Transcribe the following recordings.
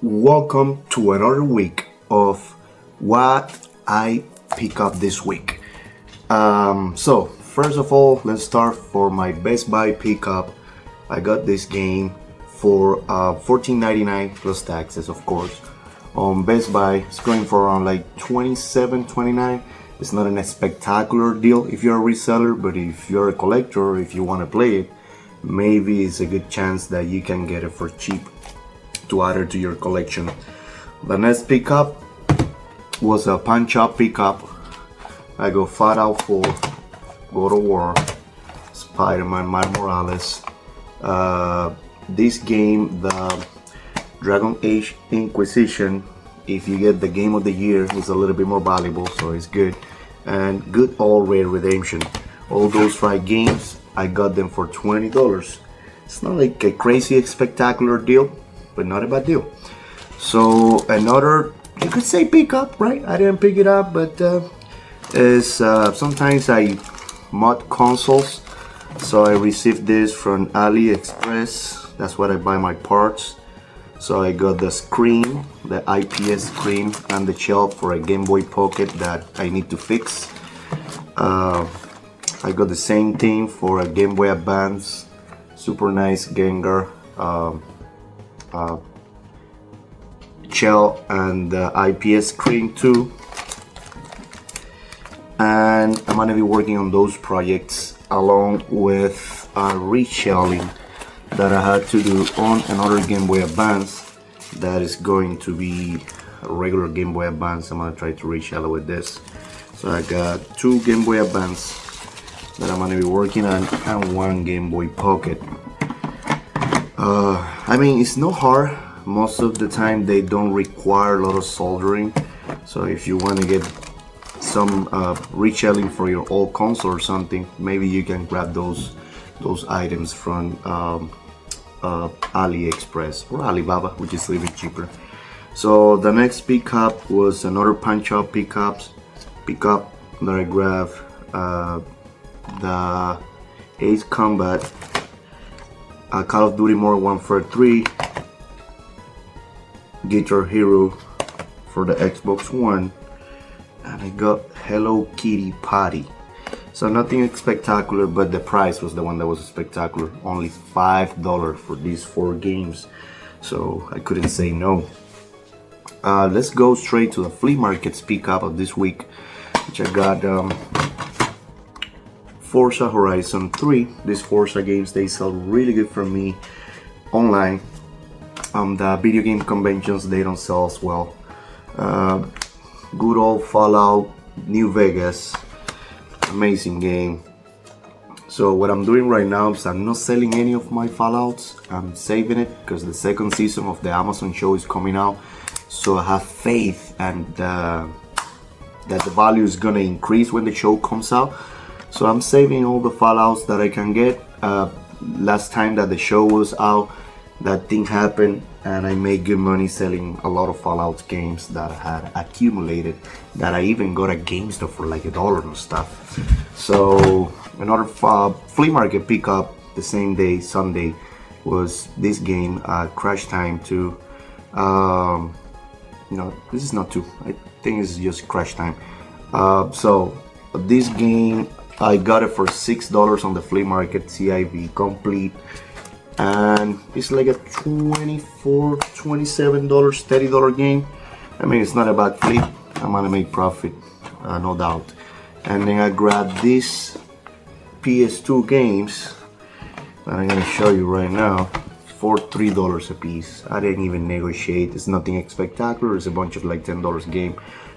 Welcome to another week of what I pick up this week. So first of all, let's start for my Best Buy pickup. I got this game for $14.99 plus taxes, of course. On Best Buy, it's going for around like $27.29. It's not a spectacular deal if you're a reseller, but if you're a collector or if you want to play it, maybe it's a good chance that you can get it for cheap to add it to your collection. The next pickup was a punch up pickup. I go fat out for God of War, Spider-Man, Miles Morales. This game, the Dragon Age Inquisition, if you get the game of the year, is a little bit more valuable, so it's good. And Good Old Red Redemption. All those 5 games, I got them for $20. It's not like a crazy spectacular deal, but not a bad deal. So another, you could say pickup, right? I didn't pick it up, but sometimes I mod consoles. So I received this from AliExpress. That's what I buy my parts. So I got the screen, the IPS screen, and the shelf for a Game Boy Pocket that I need to fix. I got the same thing for a Game Boy Advance. Super nice Gengar shell and the IPS screen too. And I'm gonna be working on those projects along with reshelling that I had to do on another Game Boy Advance that is going to be a regular Game Boy Advance. I'm gonna try to reshell it with this. So I got 2 Game Boy Advance that I'm gonna be working on and 1 Game Boy Pocket. I mean, it's not hard. Most of the time they don't require a lot of soldering. So if you want to get some reshelling for your old console or something, maybe you can grab those items from AliExpress or Alibaba, which is a little bit cheaper. So the next pickup was another punch up pickup that I grabbed, the Ace Combat, Call of Duty Modern Warfare 3, Guitar Hero for the Xbox One, and I got Hello Kitty Patty. So nothing spectacular, but the price was the one that was spectacular. Only $5 for these 4 games, so I couldn't say no. Let's go straight to the flea market's pickup of this week, which I got Forza Horizon 3. These Forza games, they sell really good for me online. The video game conventions, they don't sell as well. Good old Fallout New Vegas, amazing game. So what I'm doing right now is I'm not selling any of my Fallouts. I'm saving it because the second season of the Amazon show is coming out. So I have faith and that the value is gonna increase when the show comes out. So I'm saving all the Fallouts that I can get. Last time that the show was out, that thing happened and I made good money selling a lot of Fallout games that I had accumulated, that I even got at GameStop for like $1 and stuff. So another flea market pickup the same day, Sunday, was this game, Crash Time 2. No, this is not 2. I think it's just Crash Time. So this game, I got it for $6 on the flea market, CIV complete. And it's like a $24, $27, $30 game. I mean, it's not a bad flip. I'm gonna make profit, no doubt. And then I grabbed these PS2 games that I'm gonna show you right now for $3 a piece. I didn't even negotiate. It's nothing spectacular. It's a bunch of like $10 game,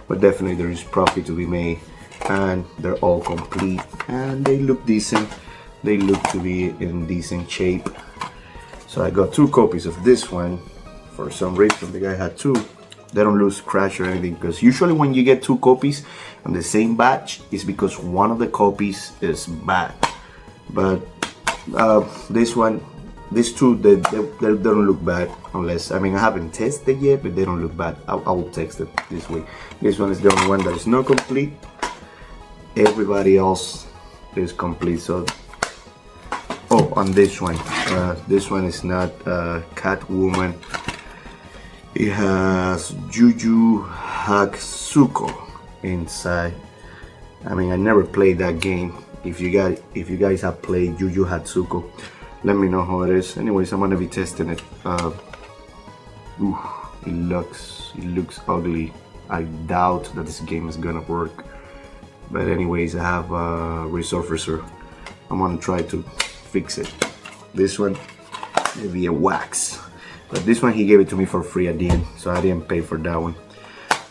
but definitely there is profit to be made. And they're all complete and they look decent. They look to be in decent shape. So I got 2 copies of this one. For some reason the guy had 2. They don't lose crash or anything, because usually when you get 2 copies on the same batch, it's because one of the copies is bad. But this one, these 2, they don't look bad, unless, I mean, I haven't tested yet, but they don't look bad. I will test it this week. This one is the only one that is not complete. Everybody else is complete. So Oh, on this one is not Catwoman. It has Yu Yu Hakusho inside. I mean, I never played that game. If you guys have played Yu Yu Hakusho, let me know how it is. Anyways, I'm gonna be testing it. It looks ugly. I doubt that this game is gonna work. But anyways, I have a resurfacer. I'm gonna try to fix it. This one, maybe a wax. But this one he gave it to me for free at the end, so I didn't pay for that one.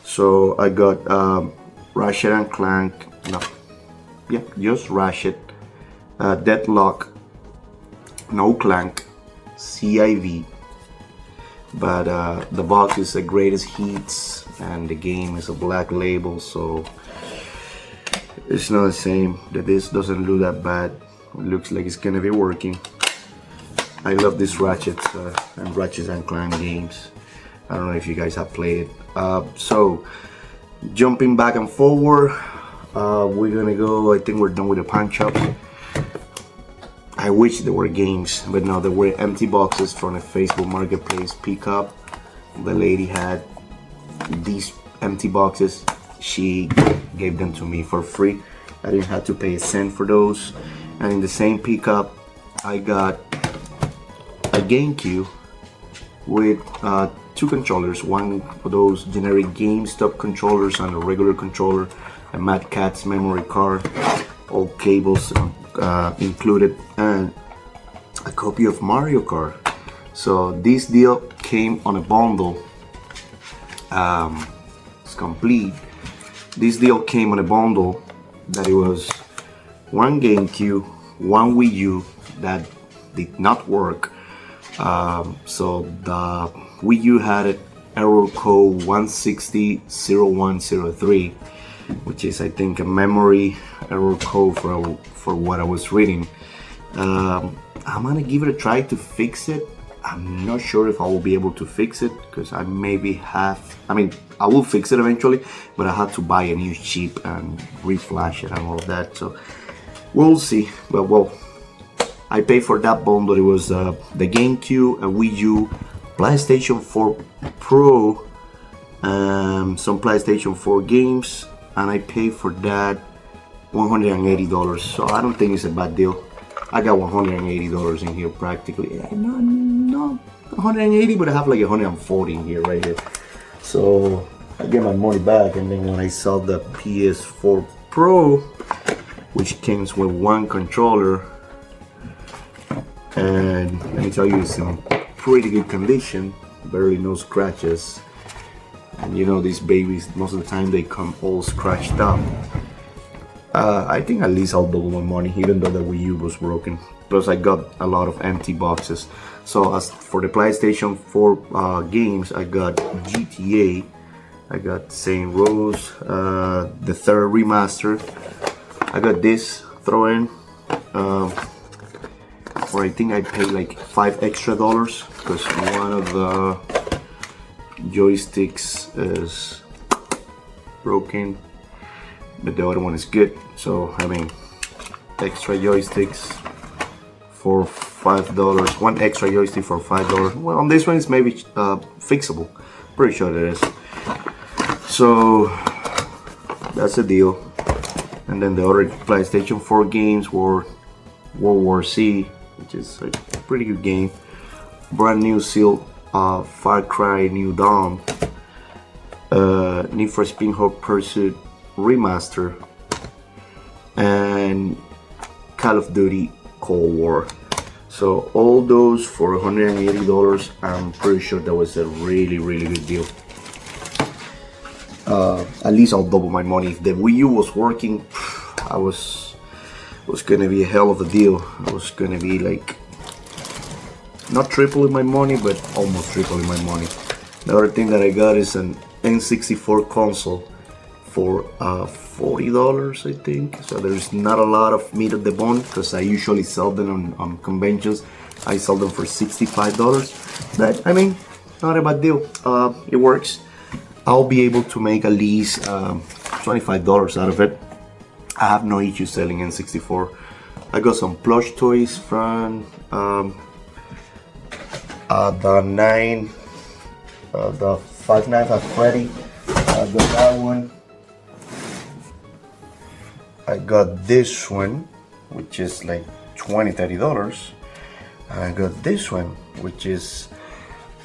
So I got Ratchet and Clank. No, yeah, just Ratchet. Deadlock. No Clank. CIV. But the box is the greatest hits, and the game is a black label, so it's not the same. The disc doesn't look that bad. It looks like it's gonna be working. I love these Ratchets and Ratchet and Clank games. I don't know if you guys have played it. So jumping back and forward, we're gonna go. I think we're done with the pawn shop. I wish there were games, but no, there were empty boxes from a Facebook Marketplace pickup. The lady had these empty boxes. She gave them to me for free. I didn't have to pay a cent for those. And in the same pickup, I got a GameCube with two controllers. One of those generic GameStop controllers and a regular controller, a Mad Catz memory card, all cables included, and a copy of Mario Kart. So this deal came on a bundle. It's complete. This deal came on a bundle that it was one GameCube, one Wii U that did not work. So the Wii U had an error code 1600103, which is, I think, a memory error code for what I was reading. I'm gonna give it a try to fix it. I'm not sure if I will be able to fix it, because I I will fix it eventually, but I had to buy a new chip and reflash it and all of that, so we'll see. But well, I paid for that bundle. It was the GameCube, a Wii U, PlayStation 4 Pro, some PlayStation 4 games, and I paid for that $180. So I don't think it's a bad deal. I got $180 in here practically. No, 180, but I have like 140 in here right here. So I get my money back, and then when I saw the PS4 Pro, which comes with one controller, and let me tell you, it's in pretty good condition, barely no scratches. And you know, these babies, most of the time they come all scratched up. I think at least I'll double my money, even though the Wii U was broken. Plus I got a lot of empty boxes. So as for the PlayStation 4 games, I got GTA, I got Saint Rose, the third remaster. I got this throw-in, where I think I paid like $5 extra, because one of the joysticks is broken, but the other one is good. So I mean, extra joysticks for $5, one extra joystick for $5. Well, on this one it's maybe fixable, pretty sure it is. So that's the deal. And then the other PlayStation 4 games were World War Z, which is a pretty good game, brand new seal, Far Cry New Dawn, Need for Speed Hot Pursuit Remaster, and Call of Duty Cold War. So all those for $180. I'm pretty sure that was a really good deal. At least I'll double my money. If the Wii U was working, it was gonna be a hell of a deal. I was gonna be like, not tripling my money, but almost tripling my money. The other thing that I got is an N64 console for $40, I think. So there's not a lot of meat at the bone, because I usually sell them on conventions. I sell them for $65, but I mean, not a bad deal. It works. I'll be able to make at least $25 out of it. I have no issue selling N64. I got some plush toys from the the Five Nights at Freddy. I got that one. I got this one, which is like $20-$30. I got this one, which is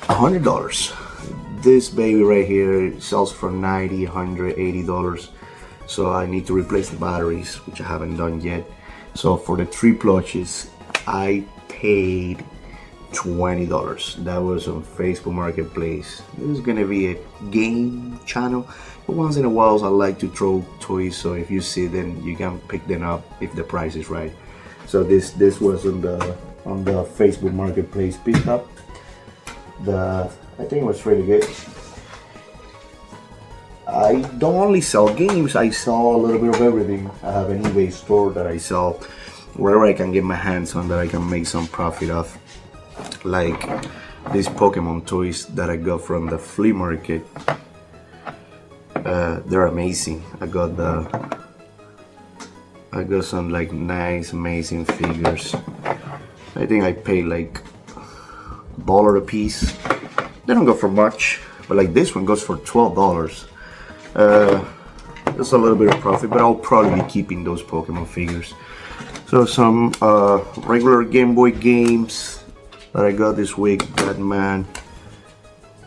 $100. This baby right here sells for $90, $100, $80. So I need to replace the batteries, which I haven't done yet. So for the 3 plushes, I paid $20. That was on Facebook Marketplace. This is gonna be a game channel, but once in a while I like to throw toys, so if you see them you can pick them up if the price is right. So this was on the Facebook Marketplace pickup. I think it was really good. I don't only sell games, I sell a little bit of everything. I have an eBay store that I sell wherever I can get my hands on that I can make some profit of. Like these Pokemon toys that I got from the flea market. They're amazing. I got some like nice, amazing figures. I think I paid like $1 a piece. They don't go for much, but like this one goes for $12. There's a little bit of profit, but I'll probably be keeping those Pokemon figures. So some regular Game Boy games that I got this week: Batman,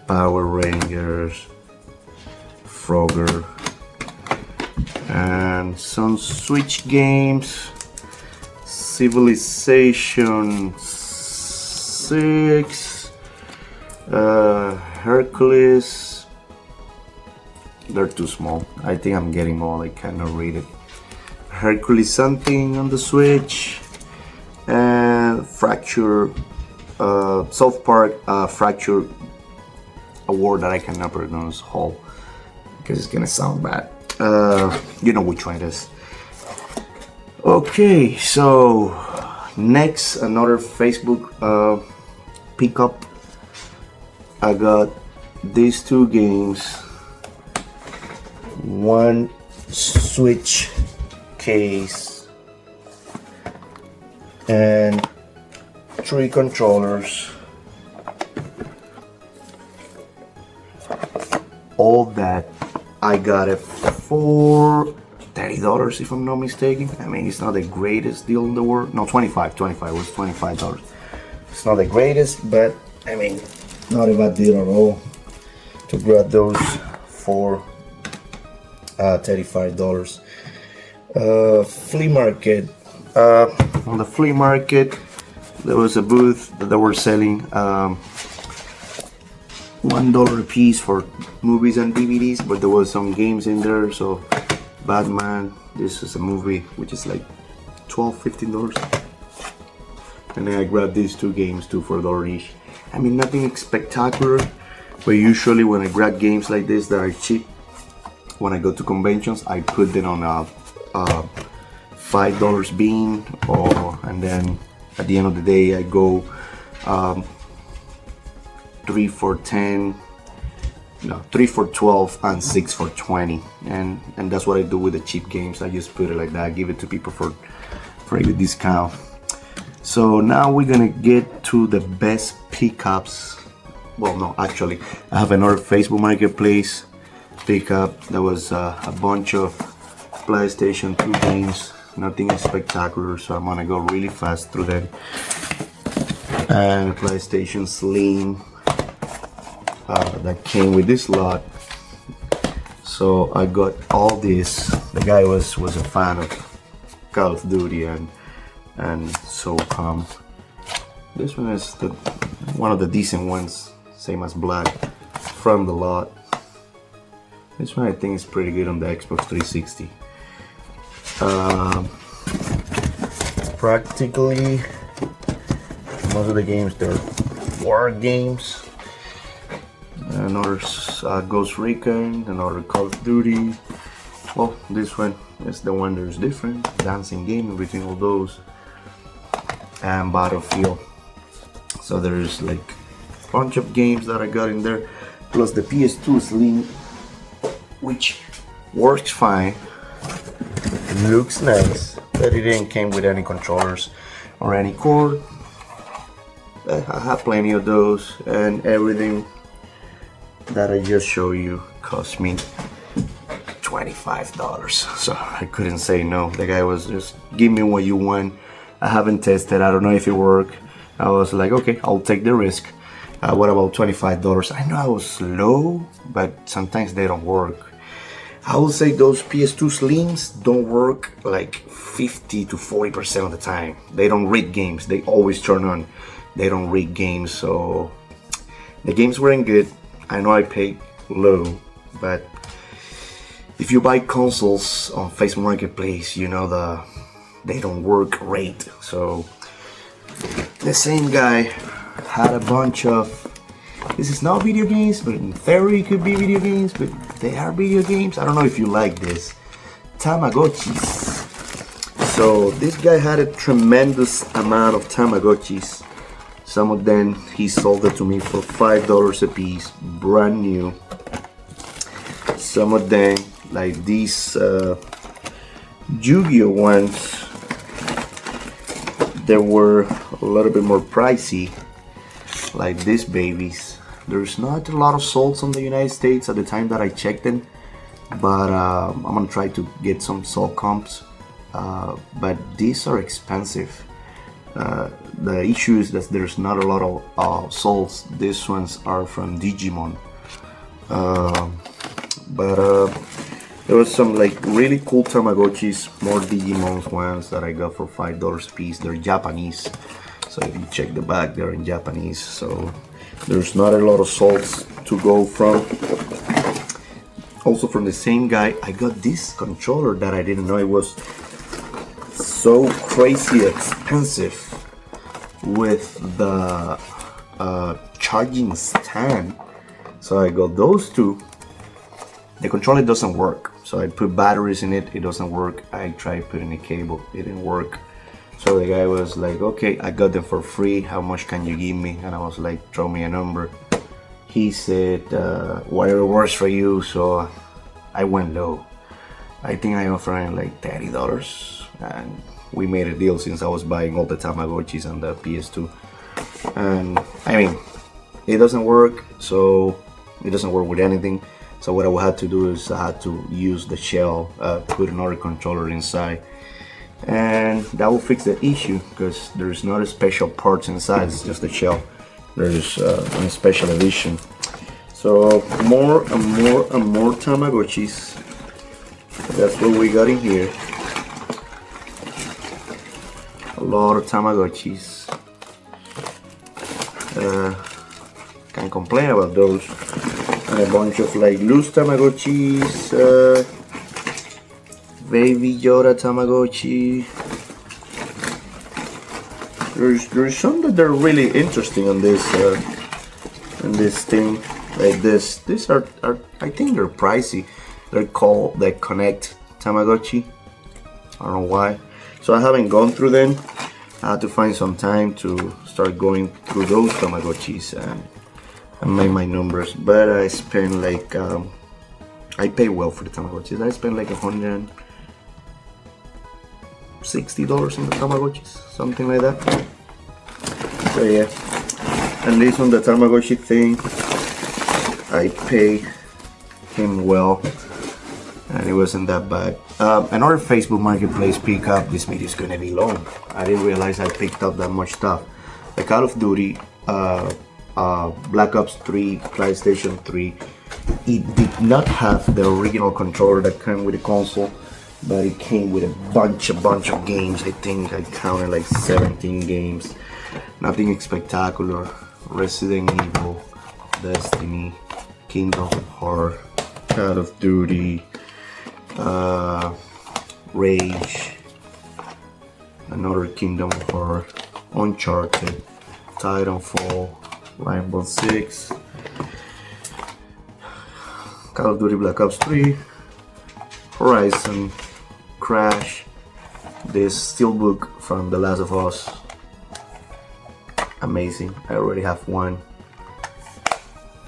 Power Rangers, Frogger, and some Switch games: Civilization 6, Hercules. They're too small. I think I'm getting all I cannot read it. Hercules something on the Switch, and Fracture, South Park Fracture, a word that I cannot pronounce whole because it's gonna sound bad. You know which one it is. Okay, so next, another Facebook pickup. I got these 2 games. One Switch case and 3 controllers. All that I got it for $30 if I'm not mistaken. I mean, it's not the greatest deal in the world. No, 25 it was $25. It's not the greatest, but I mean, not a bad deal at all to grab those for $35. Flea market. On the flea market, there was a booth that they were selling $1 a piece for movies and DVDs, but there was some games in there. So Batman, this is a movie which is like $12-$15, and then I grabbed these 2 games too for $1 each. I mean, nothing spectacular, but usually when I grab games like this that are cheap, when I go to conventions, I put them on a $5 bin, and then at the end of the day I go 3 for 10, no, 3 for 12 and 6 for 20, and that's what I do with the cheap games. I just put it like that, give it to people for a good discount. So now we're gonna get to the best pickups. Well, no, actually I have another Facebook Marketplace pickup. There was a bunch of PlayStation 2 games, nothing spectacular, so I'm gonna go really fast through them. And PlayStation Slim that came with this lot, so I got all this. The guy was a fan of Call of Duty and SOCOM. This one is one of the decent ones, same as Black, from the lot. This one I think is pretty good on the Xbox 360. Practically most of the games, they're war games. Another Ghost Recon, another Call of Duty. Well, this one is the one that's different, dancing game in between all those, and Battlefield. So there's like a bunch of games that I got in there, plus the PS2 Slim, which works fine, looks nice, but it didn't came with any controllers or any cord. I have plenty of those, and everything that I just showed you cost me $25, so I couldn't say no. The guy was just, give me what you want. I haven't tested, I don't know if it worked. I was like, okay, I'll take the risk. What about $25? I know I was low, but sometimes they don't work. I would say those PS2 Slims don't work like 50 to 40% of the time. They don't read games, they always turn on. They don't read games, so the games weren't good. I know I paid low, but if you buy consoles on Facebook Marketplace, you know they don't work great. So the same guy had a bunch of, this is not video games, but in theory it could be video games, but they are video games. I don't know if you like this. Tamagotchis. So this guy had a tremendous amount of Tamagotchis. Some of them he sold it to me for $5 a piece, brand new. Some of them, like these Yu-Gi-Oh ones, they were a little bit more pricey, like these babies. There's not a lot of salts on the United States at the time that I checked them, but I'm gonna try to get some salt comps, but these are expensive. The issue is that there's not a lot of salts. These ones are from Digimon, but there was some like really cool Tamagotchis, more Digimon ones that I got for $5 a piece. They're Japanese, so if you check the back, they're in Japanese, so there's not a lot of salts to go from. Also from the same guy, I got this controller that I didn't know it was so crazy expensive, with the charging stand. So I got those two. The controller doesn't work, so I put batteries in it, it doesn't work. I tried putting a cable, it didn't work. So the guy was like, okay, I got them for free, how much can you give me? And I was like, throw me a number. He said, whatever works for you. So I went low. I think I offered him like $30, and we made a deal since I was buying all the Tamagotchis and the PS2. And I mean, it doesn't work, so it doesn't work with anything. So what I would have to do is I had to use the shell, put another controller inside, and that will fix the issue, because there's not a special parts inside, it's just the shell. There's a special edition. So more and more and more Tamagotchis. That's what we got in here. A lot of Tamagotchis. Can't complain about those. And a bunch of like loose Tamagotchis, Baby Yoda Tamagotchi. There's some that are really interesting on this thing, like this. These are I think they're pricey. They're called the Connect Tamagotchi. I don't know why. So I haven't gone through them. I had to find some time to start going through those Tamagotchis and make my numbers. But I spent like I pay well for the Tamagotchis. I spent like $160 on the Tamagotchis, something like that. So yeah, at least on the Tamagotchi thing, I pay him well, and it wasn't that bad. Another Facebook Marketplace pickup. This video is gonna be long. I didn't realize I picked up that much stuff. The Call of Duty, Black Ops 3, PlayStation 3. It did not have the original controller that came with the console, but it came with a bunch of games. I think I counted like 17 games. Nothing spectacular. Resident Evil, Destiny, Kingdom Hearts, Call of Duty, Rage, another Kingdom Hearts, Uncharted, Titanfall, Rainbow Six, Call of Duty Black Ops 3, Horizon, Crash, this steelbook from The Last of Us. Amazing. I already have one,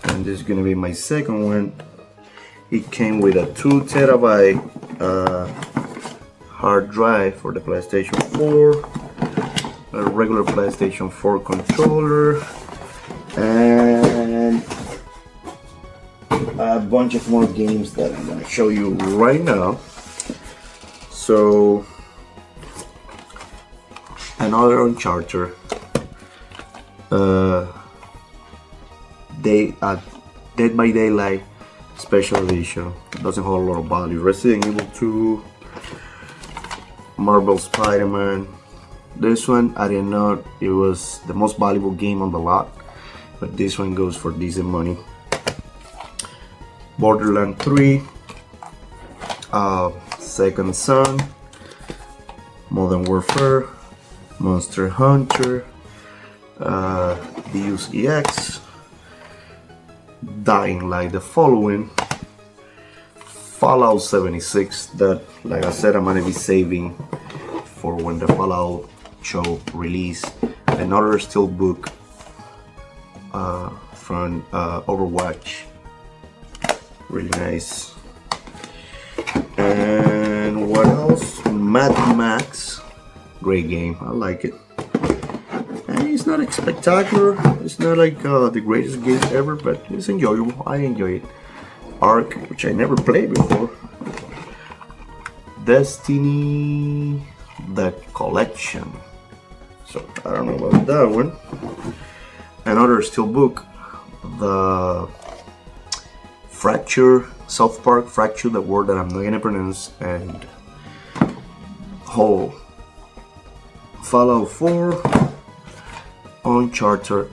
and this is gonna be my second one. It came with a 2 terabyte hard drive for the PlayStation 4, a regular PlayStation 4 controller, and a bunch of more games that I'm gonna show you right now. So another Uncharted. Dead by Daylight Special Edition. Doesn't hold a lot of value. Resident Evil 2, Marvel Spider-Man. This one I didn't know it was the most valuable game on the lot, but this one goes for decent money. Borderlands 3, Second Son, Modern Warfare, Monster Hunter, Deus Ex, Dying Light the Following, Fallout 76, that like I said I'm gonna be saving for when the Fallout show release. Another steelbook from Overwatch, really nice. And what else? Mad Max, great game, I like it. And it's not spectacular, it's not like the greatest game ever, but it's enjoyable, I enjoy it. Ark, which I never played before. Destiny, the Collection. So I don't know about that one. Another steelbook, the Fracture, South Park Fracture, the word that I'm not gonna pronounce, and whole Fallout 4, Uncharted,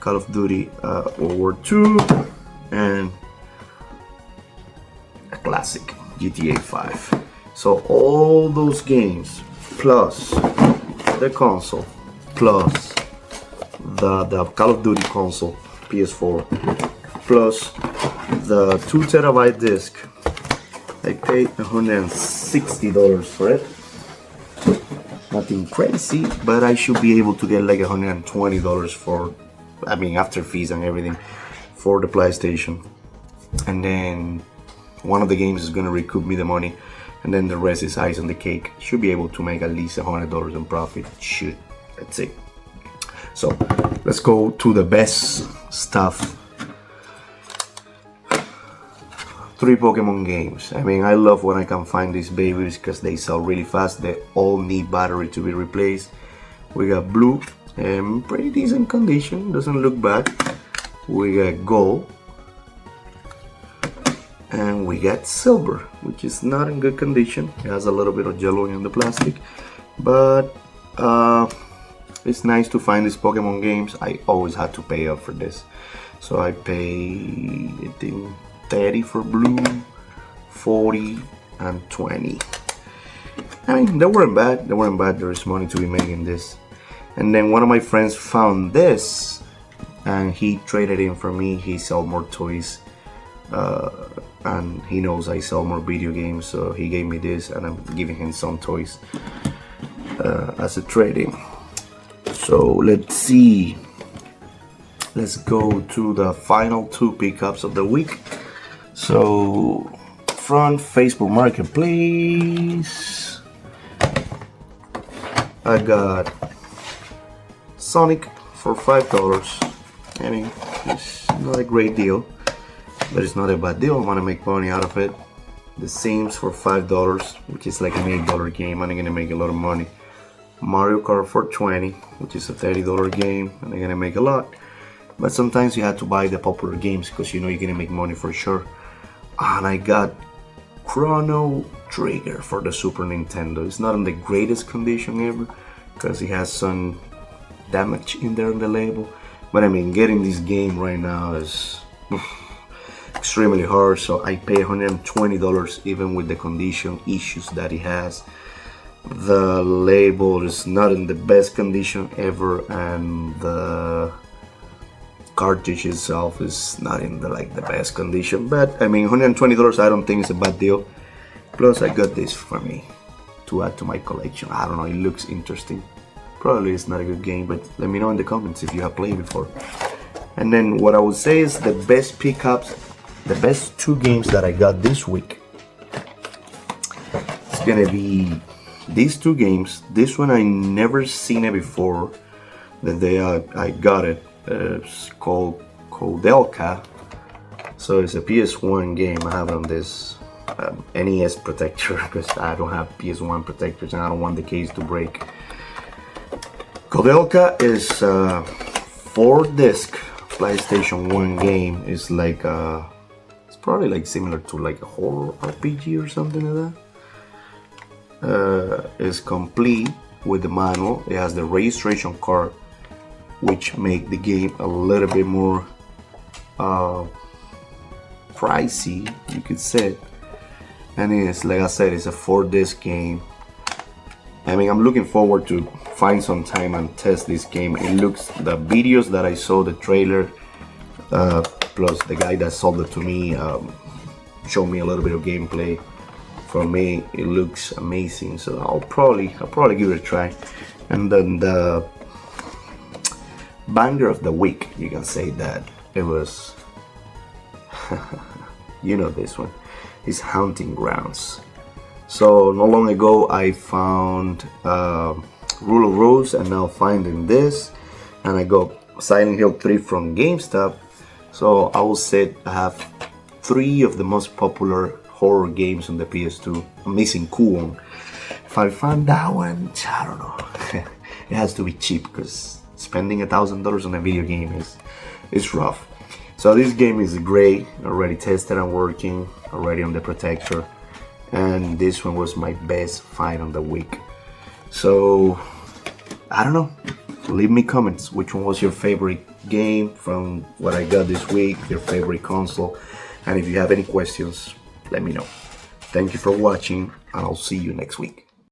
Call of Duty World War II, and a classic, GTA 5. So all those games, plus the console, plus the Call of Duty console, PS4, plus the 2 terabyte disc, I paid $160 for it. Nothing crazy, but I should be able to get like $120 for, I mean, after fees and everything, for the PlayStation. And then one of the games is gonna recoup me the money, and then the rest is ice on the cake. Should be able to make at least $100 in profit. Should, that's it. So let's go to the best stuff. 3 Pokemon games. I mean, I love when I can find these babies because they sell really fast. They all need battery to be replaced. We got Blue, pretty decent condition, doesn't look bad. We got Gold, and we got Silver, which is not in good condition. It has a little bit of yellow in the plastic, but it's nice to find these Pokemon games. I always had to pay up for this, so I pay, I think, 30 for Blue, 40 and 20. I mean, they weren't bad. There is money to be made in this. And then one of my friends found this, and he traded in for me. He sold more toys, and he knows I sell more video games, so he gave me this, and I'm giving him some toys as a trade-in. So let's see. Let's go to the final 2 pickups of the week. So from Facebook Marketplace, I got Sonic for $5. I mean, it's not a great deal, but it's not a bad deal. I want to make money out of it. The Sims for $5, which is like an $8 game, and I'm gonna make a lot of money. Mario Kart for $20, which is a $30 game, and I'm gonna make a lot. But sometimes you have to buy the popular games because you know you're gonna make money for sure. And I got Chrono Trigger for the Super Nintendo. It's not in the greatest condition ever because it has some damage in there on the label. But I mean, getting this game right now is extremely hard, so I pay $120 even with the condition issues that it has. The label is not in the best condition ever, and the cartridge itself is not in the best condition, but I mean, $120 I don't think it's a bad deal. Plus I got this for me to add to my collection. I don't know, it looks interesting. Probably it's not a good game, but let me know in the comments if you have played before. And then what I would say is the best pickups, the best 2 games that I got this week, it's gonna be these 2 games. This one I never seen it before. The day I got it, it's called Koudelka. So it's a PS1 game. I have it on this NES protector because I don't have PS1 protectors and I don't want the case to break. Koudelka is a 4-disc PlayStation 1 game. It's like it's probably like similar to like a horror RPG or something like that. It's complete with the manual. It has the registration card, which make the game a little bit more pricey, you could say. And it's, like I said, it's a 4-disc game. I mean, I'm looking forward to find some time and test this game. It looks, the videos that I saw, the trailer, plus the guy that sold it to me showed me a little bit of gameplay. For me, it looks amazing, so I'll probably give it a try. And then the banger of the week, you can say that it was you know this one, is Hunting Grounds. So not long ago I found Rule of Rose, and now finding this, and I got Silent Hill 3 from GameStop. So I will say I have 3 of the most popular horror games on the PS2. I'm missing Kuon. If I find that one, I don't know. It has to be cheap because spending $1,000 on a video game is rough. So this game is great, already tested and working, already on the protector, and this one was my best find on the week. So I don't know, leave me comments which one was your favorite game from what I got this week, your favorite console, and if you have any questions, let me know. Thank you for watching, and I'll see you next week.